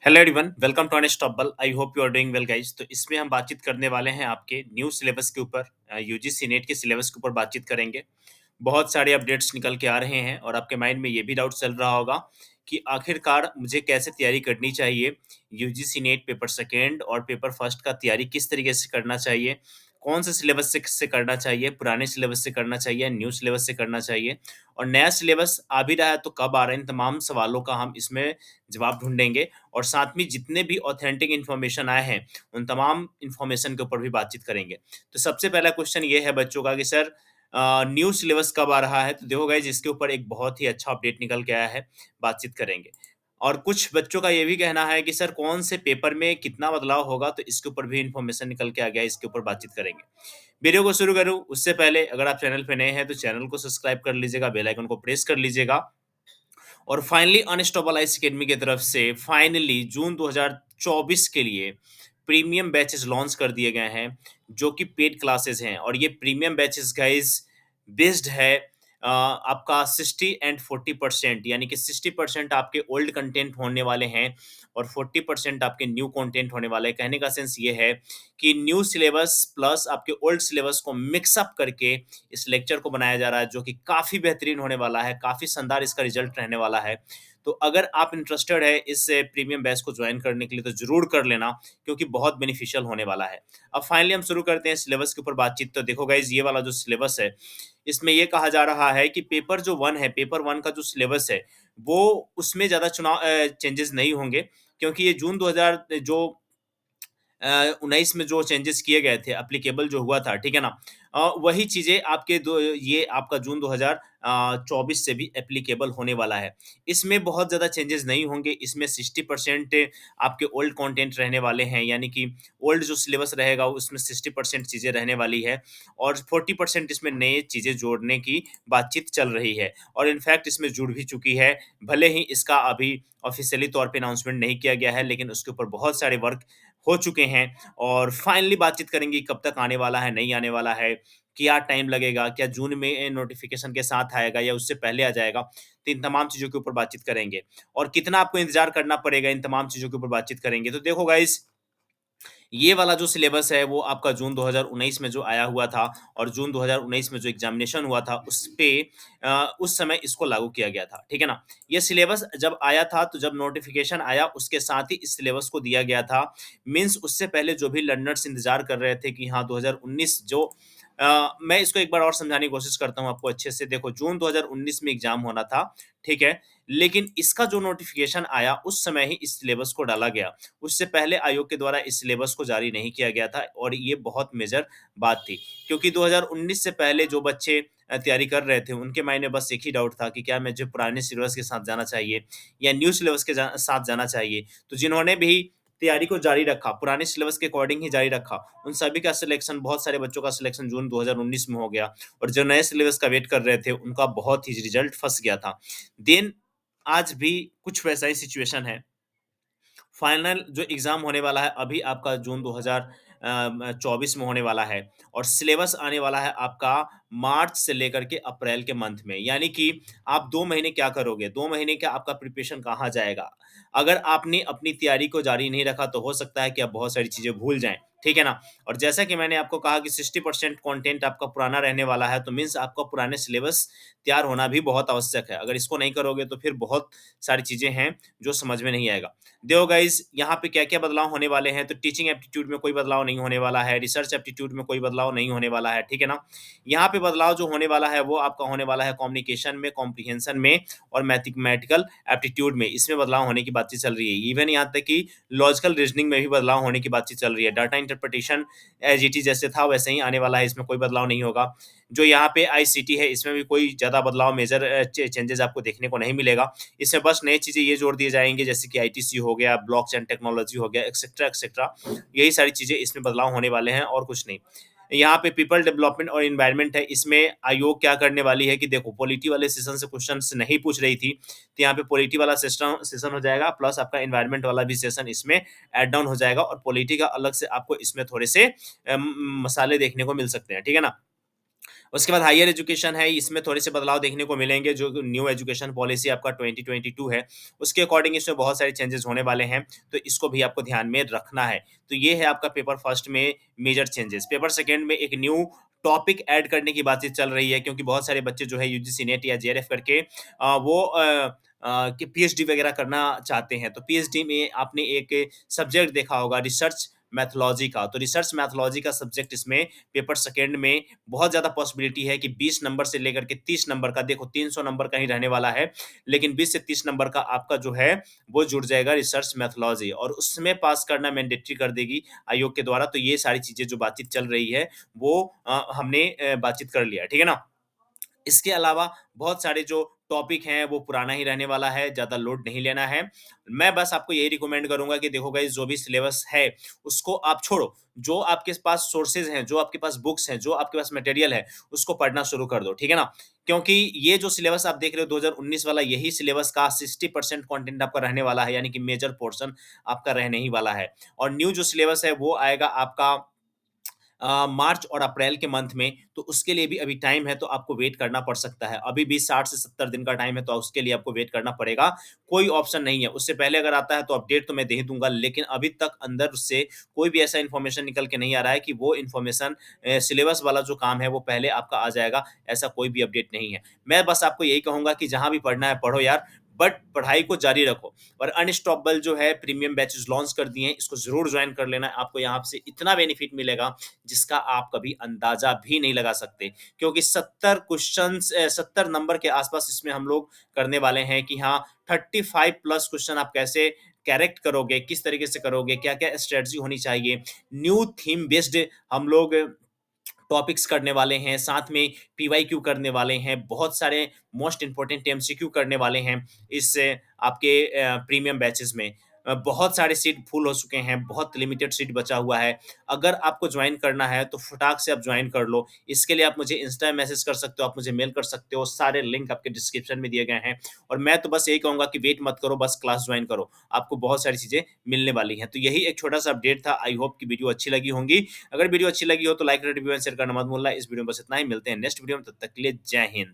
Hello everyone, welcome to unstoppable. I hope you are doing well guys. तो इसमें हम बातचीत करने वाले हैं आपके न्यू सिलेबस के ऊपर। यूजीसी नेट के सिलेबस के ऊपर बातचीत करेंगे। बहुत सारे अपडेट्स निकल के आ रहे हैं और आपके माइंड में ये भी डाउट चल रहा होगा कि आखिरकार मुझे कैसे तैयारी करनी चाहिए। यूजीसी नेट पेपर सेकेंड और पेपर फर्स्ट का तैयारी किस तरीके से करना चाहिए, कौन से सिलेबस से करना चाहिए, पुराने सिलेबस से करना चाहिए, न्यू सिलेबस से करना चाहिए, और नया सिलेबस आ भी रहा है तो कब आ रहा है। इन तमाम सवालों का हम इसमें जवाब ढूंढेंगे और साथ में जितने भी ऑथेंटिक इन्फॉर्मेशन आए हैं उन तमाम इन्फॉर्मेशन के ऊपर भी बातचीत करेंगे। तो सबसे पहला क्वेश्चन ये है बच्चों का कि सर न्यू सिलेबस कब आ रहा है। तो देखो गाइज, इसके ऊपर एक बहुत ही अच्छा अपडेट निकल के आया है, बातचीत करेंगे। और कुछ बच्चों का ये भी कहना है कि सर कौन से पेपर में कितना बदलाव होगा, तो इसके ऊपर भी इन्फॉर्मेशन निकल के आ गया है, इसके ऊपर बातचीत करेंगे। वीडियो को शुरू करूँ उससे पहले अगर आप चैनल पे नए हैं तो चैनल को सब्सक्राइब कर लीजिएगा, बेल आइकन को प्रेस कर लीजिएगा। और फाइनली अनस्टॉपेबल आइस अकेडमी की तरफ से फाइनली जून 2024 के लिए प्रीमियम बैचेस लॉन्च कर दिए गए हैं, जो कि पेड क्लासेस हैं। और ये प्रीमियम बैचेस गाइस बेस्ड है आपका 60 एंड 40%, यानी कि 60% आपके ओल्ड कंटेंट होने वाले हैं और 40% आपके न्यू कंटेंट होने वाले हैं। कहने का सेंस ये है कि न्यू सिलेबस प्लस आपके ओल्ड सिलेबस को मिक्सअप करके इस लेक्चर को बनाया जा रहा है, जो कि काफ़ी बेहतरीन होने वाला है, काफ़ी शानदार इसका रिजल्ट रहने वाला है। तो अगर आप इंटरेस्टेड है इस प्रीमियम बैच को ज्वाइन करने के लिए तो ज़रूर कर लेना, क्योंकि बहुत बेनिफिशियल होने वाला है। अब फाइनली हम शुरू करते हैं सिलेबस के ऊपर बातचीत। तो देखो गाइज़, ये वाला जो सिलेबस है, इसमें ये कहा जा रहा है कि पेपर जो 1 है, पेपर 1 का जो सिलेबस है, वो उसमें ज़्यादा चेंजेस नहीं होंगे, क्योंकि ये जून 2000 जो 19 में जो चेंजेस किए गए थे, एप्लीकेबल जो हुआ था, ठीक है ना? वही चीज़ें आपके दो ये आपका जून 2024 से भी एप्लीकेबल होने वाला है। इसमें बहुत ज़्यादा चेंजेस नहीं होंगे, इसमें 60% आपके ओल्ड कंटेंट रहने वाले हैं, यानी कि ओल्ड जो सिलेबस रहेगा उसमें 60% चीज़ें रहने वाली है और 40% इसमें नए चीज़ें जोड़ने की बातचीत चल रही है और इनफैक्ट इसमें जुड़ भी चुकी है। भले ही इसका अभी ऑफ़िशियली तौर पे अनाउंसमेंट नहीं किया गया है, लेकिन उसके ऊपर बहुत सारे वर्क हो चुके हैं और फाइनली बातचीत करेंगे कब तक आने वाला है, नहीं आने वाला है, क्या टाइम लगेगा, क्या जून में नोटिफ़िकेशन के साथ आएगा या उससे पहले आ जाएगा। तो इन तमाम चीज़ों के ऊपर बातचीत करेंगे और कितना आपको इंतज़ार करना पड़ेगा, इन तमाम चीज़ों के ऊपर बातचीत करेंगे। तो देखो गाइज़, ये वाला जो सिलेबस है वो आपका जून 2019 में जो आया हुआ था और जून 2019 में जो एग्ज़ामिनेशन हुआ था उस पे उस समय इसको लागू किया गया था, ठीक है ना? ये सिलेबस जब आया था तो जब नोटिफ़िकेशन आया उसके साथ ही इस सिलेबस को दिया गया था। मीन्स उससे पहले जो भी लर्नर्स इंतज़ार कर रहे थे कि हाँ 2019 जो मैं इसको एक बार और समझाने की कोशिश करता हूँ आपको अच्छे से। देखो, जून 2019 में एग्ज़ाम होना था, ठीक है? लेकिन इसका जो नोटिफ़िकेशन आया उस समय ही इस सिलेबस को डाला गया। उससे पहले आयोग के द्वारा इस सिलेबस को जारी नहीं किया गया था और ये बहुत मेजर बात थी, क्योंकि 2019 से पहले जो बच्चे तैयारी कर रहे थे उनके माइंड में बस एक ही डाउट था कि क्या मुझे पुराने सिलेबस के साथ जाना चाहिए या न्यू सिलेबस के साथ जाना चाहिए। तो जिन्होंने भी तैयारी को जारी रखा, पुराने सिलेबस के अकॉर्डिंग ही जारी रखा, उन सभी का सिलेक्शन, बहुत सारे बच्चों का सिलेक्शन जून 2019 में हो गया और जो नए सिलेबस का वेट कर रहे थे उनका बहुत ही रिजल्ट फंस गया था। देन आज भी कुछ वैसा ही सिचुएशन है। फाइनल जो एग्ज़ाम होने वाला है अभी आपका जून 2024 में होने वाला है और सिलेबस आने वाला है आपका मार्च से लेकर के अप्रैल के मंथ में। यानी कि आप 2 महीने क्या करोगे? 2 महीने का आपका प्रिपरेशन कहाँ जाएगा? अगर आपने अपनी तैयारी को जारी नहीं रखा तो हो सकता है कि आप बहुत सारी चीज़ें भूल जाएँ, ठीक है ना? और जैसा कि मैंने आपको कहा कि 60% कंटेंट आपका पुराना रहने वाला है, तो मीन्स आपका पुराने सिलेबस तैयार होना भी बहुत आवश्यक है। अगर इसको नहीं करोगे तो फिर बहुत सारी चीज़ें हैं जो समझ में नहीं आएगा। देखो गाइस, यहाँ पे क्या-क्या बदलाव होने वाले हैं, तो टीचिंग एप्टीट्यूड में कोई बदलाव नहीं होने वाला है, रिसर्च एप्टीट्यूड में कोई बदलाव नहीं होने वाला है, ठीक है ना? यहाँ पे बदलाव जो होने वाला है वो आपका होने वाला है कम्युनिकेशन में, कॉम्प्रिहेंशन में और मैथमेटिकल एप्टीट्यूड में, इसमें बदलाव होने की बातचीत चल रही है। इवन यहाँ तक कि लॉजिकल रीजनिंग में भी बदलाव होने की बातचीत चल रही है। Data interpretation as it is जैसे था वैसे ही आने वाला है, इसमें कोई बदलाव नहीं होगा। जो यहाँ पे आईसीटी है इसमें भी कोई ज़्यादा बदलाव मेजर चेंजेज़ आपको देखने को नहीं मिलेगा। इसमें बस नई चीज़ें ये जोड़ दिए जाएँगे जैसे कि आईटीसी हो गया, ब्लॉकचेन टेक्नोलॉजी हो गया, एक्सेट्रा, एक्सेट्रा। यही सारी चीज़ें इसमें बदलाव होने वाले हैं और कुछ नहीं। यहाँ पे पीपल डेवलपमेंट और एनवायरनमेंट है, इसमें आयोग क्या करने वाली है कि देखो, पॉलिटी वाले सेशन से क्वेश्चन्स नहीं पूछ रही थी, तो यहाँ पे पॉलिटी वाला सेशन सेशन हो जाएगा प्लस आपका एनवायरनमेंट वाला भी सेशन इसमें ऐड डाउन हो जाएगा और पॉलिटी का अलग से आपको इसमें थोड़े से मसाले देखने को मिल सकते हैं, ठीक है ना? उसके बाद हायर एजुकेशन है, इसमें थोड़े से बदलाव देखने को मिलेंगे, जो न्यू एजुकेशन पॉलिसी आपका 2022 है, उसके अकॉर्डिंग इसमें बहुत सारे चेंजेस होने वाले हैं, तो इसको भी आपको ध्यान में रखना है। तो ये है आपका पेपर फर्स्ट में मेजर चेंजेस। पेपर सेकंड में एक न्यू टॉपिक ऐड करने की बातचीत चल रही है, क्योंकि बहुत सारे बच्चे जो है यूजीसी नेट या जेआरएफ करके वो कि पीएचडी वगैरह करना चाहते हैं। तो पीएचडी में आपने एक सब्जेक्ट देखा होगा रिसर्च मैथोलॉजी का, तो रिसर्च मैथोलॉजी का सब्जेक्ट इसमें पेपर सेकंड में बहुत ज़्यादा पॉसिबिलिटी है कि 20 नंबर से लेकर के 30 नंबर का, देखो 300 नंबर का ही रहने वाला है, लेकिन 20 से 30 नंबर का आपका जो है वो जुड़ जाएगा रिसर्च मैथोलॉजी, और उसमें पास करना मैंडेटरी कर देगी आयोग के द्वारा। तो ये सारी चीज़ें जो बातचीत चल रही है वो हमने बातचीत कर लिया, ठीक है ना? इसके अलावा बहुत सारे जो टॉपिक हैं वो पुराना ही रहने वाला है, ज़्यादा लोड नहीं लेना है। मैं बस आपको यही रिकमेंड करूँगा कि देखो गाइस, जो भी सिलेबस है उसको आप छोड़ो। जो आपके पास सोर्सेज़ हैं, जो आपके पास बुक्स हैं, जो आपके पास मटेरियल है, उसको पढ़ना शुरू कर दो, ठीक है ना? क्योंकि ये जो सिलेबस आप देख रहे हो 2019 वाला, यही सिलेबस का 60% कंटेंट आपका रहने वाला है, यानी कि मेजर पोर्शन आपका रहने ही वाला है। और न्यू जो सिलेबस है वो आएगा आपका मार्च और अप्रैल के मंथ में, तो उसके लिए भी अभी टाइम है, तो आपको वेट करना पड़ सकता है। अभी भी 60 से 70 दिन का टाइम है, तो उसके लिए आपको वेट करना पड़ेगा। कोई ऑप्शन नहीं है। उससे पहले अगर आता है तो अपडेट तो मैं दे दूँगा, लेकिन अभी तक अंदर से कोई भी ऐसा इन्फॉर्मेशन निकल के नहीं आ रहा है कि वो इन्फॉर्मेशन सिलेबस वाला जो काम है वो पहले आपका आ जाएगा, ऐसा कोई भी अपडेट नहीं है। मैं बस आपको यही कहूँगा कि जहाँ भी पढ़ना है पढ़ो यार, बट पढ़ाई को जारी रखो। और अनस्टॉपेबल जो है प्रीमियम बैचेज़ लॉन्च कर दिए हैं, इसको ज़रूर जॉइन कर लेना। आपको यहाँ से इतना बेनिफिट मिलेगा जिसका आप कभी अंदाजा भी नहीं लगा सकते, क्योंकि 70 क्वेश्चंस 70 नंबर के आसपास इसमें हम लोग करने वाले हैं कि हाँ 35 प्लस क्वेश्चन आप कैसे करेक्ट करोगे, किस तरीके से करोगे, क्या-क्या स्ट्रेटजी होनी चाहिए। न्यू थीम बेस्ड हम लोग टॉपिक्स करने वाले हैं, साथ में पीवाईक्यू करने वाले हैं, बहुत सारे मोस्ट इम्पोर्टेंट एमसीक्यू करने वाले हैं इस आपके प्रीमियम बैचेज़ में। बहुत सारे सीट फुल हो चुके हैं, बहुत लिमिटेड सीट बचा हुआ है। अगर आपको जॉइन करना है तो फटाक से आप जॉइन कर लो। इसके लिए आप मुझे इंस्टा मैसेज कर सकते हो, आप मुझे मेल कर सकते हो, सारे लिंक आपके डिस्क्रिप्शन में दिए गए हैं। और मैं तो बस यही कहूँगा कि वेट मत करो, बस क्लास जॉइन करो। आपको बहुत सारी चीज़ें मिलने वाली हैं। तो यही एक छोटा-सा अपडेट था। आई होप कि वीडियो अच्छी लगी होंगी। अगर वीडियो अच्छी लगी हो तो लाइक, रिव्यू एंड शेयर करना मत भूलना। इस वीडियो में बस इतना ही। मिलते हैं नेक्स्ट वीडियो में, तब तक के लिए जय हिंद।